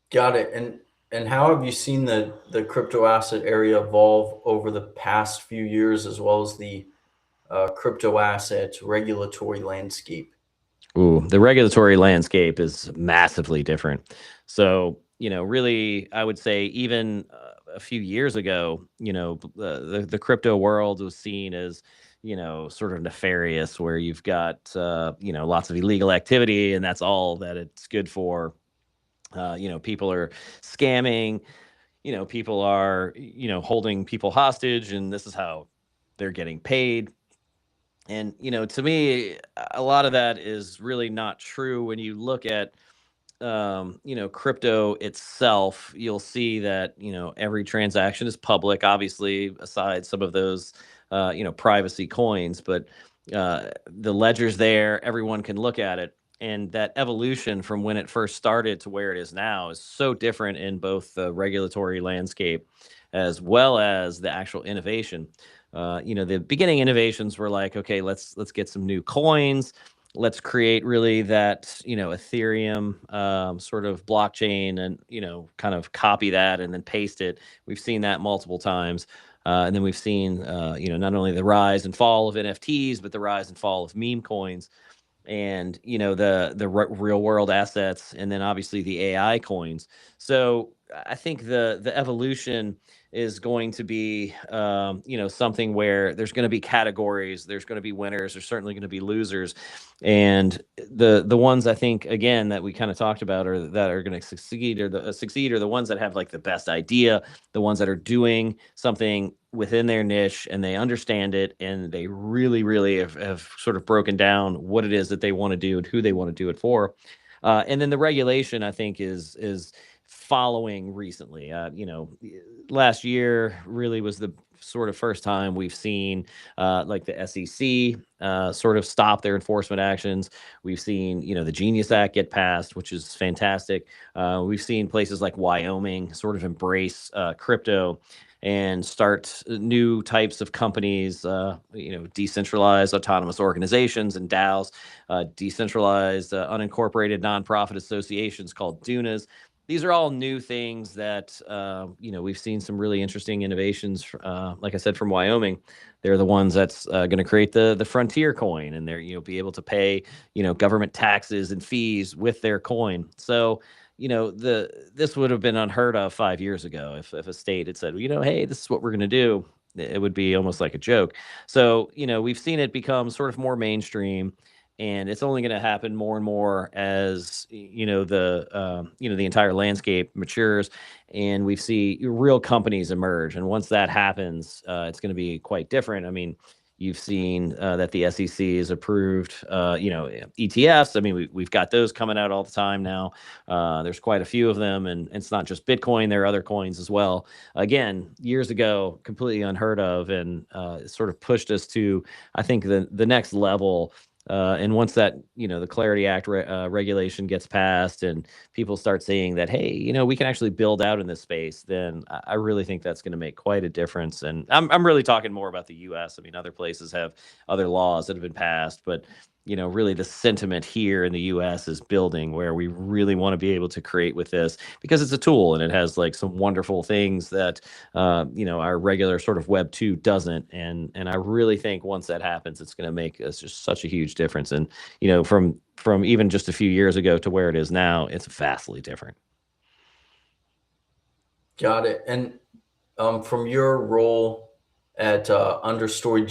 Got it. And how have you seen the crypto asset area evolve over the past few years, as well as the crypto asset regulatory landscape? Ooh, the regulatory landscape is massively different. So, really, I would say even a few years ago, the crypto world was seen as, sort of nefarious, where you've got, lots of illegal activity, and that's all that it's good for. People are scamming, people are, holding people hostage, and this is how they're getting paid. And, to me, a lot of that is really not true. When you look at, crypto itself, you'll see that, every transaction is public, obviously, aside some of those, privacy coins, but the ledger's there, everyone can look at it. And that evolution from when it first started to where it is now is so different in both the regulatory landscape as well as the actual innovation. The beginning innovations were like, okay, let's get some new coins, let's create really that, Ethereum sort of blockchain, and kind of copy that and then paste it. We've seen that multiple times. And then we've seen, not only the rise and fall of NFTs, but the rise and fall of meme coins, and real world assets, and then obviously the AI coins. So I think the evolution is going to be, something where there's going to be categories, there's going to be winners, there's certainly going to be losers. And the ones, I think, again, that we kind of talked about, or that are going to succeed, are the ones that have like the best idea, the ones that are doing something within their niche, and they understand it, and they really, really have sort of broken down what it is that they want to do and who they want to do it for. And then the regulation, I think, is following recently. Last year really was the sort of first time we've seen, like, the SEC sort of stop their enforcement actions. We've seen, the Genius Act get passed, which is fantastic. We've seen places like Wyoming sort of embrace crypto and start new types of companies, decentralized autonomous organizations and DAOs, decentralized unincorporated nonprofit associations called DUNAs. These are all new things that, we've seen some really interesting innovations. Like I said, from Wyoming, they're the ones that's going to create the frontier coin, and they're, be able to pay, government taxes and fees with their coin. So, this would have been unheard of 5 years ago if a state had said, well, hey, this is what we're going to do. It would be almost like a joke. So, we've seen it become sort of more mainstream, and it's only going to happen more and more as, the entire landscape matures, and we see real companies emerge. And once that happens, it's going to be quite different. I mean, you've seen that the SEC has approved, ETFs. I mean, we've got those coming out all the time now. There's quite a few of them, and it's not just Bitcoin. There are other coins as well. Again, years ago, completely unheard of, and it sort of pushed us to, I think, the next level. And once that, the Clarity Act regulation gets passed, and people start seeing that, hey, we can actually build out in this space, then I really think that's going to make quite a difference. And I'm really talking more about the U.S. I mean, other places have other laws that have been passed, but, really the sentiment here in the US is building, where we really want to be able to create with this, because it's a tool and it has like some wonderful things that, our regular sort of Web 2 doesn't. And I really think once that happens, it's going to make us just such a huge difference. And, from even just a few years ago to where it is now, it's vastly different. Got it. And from your role at Understory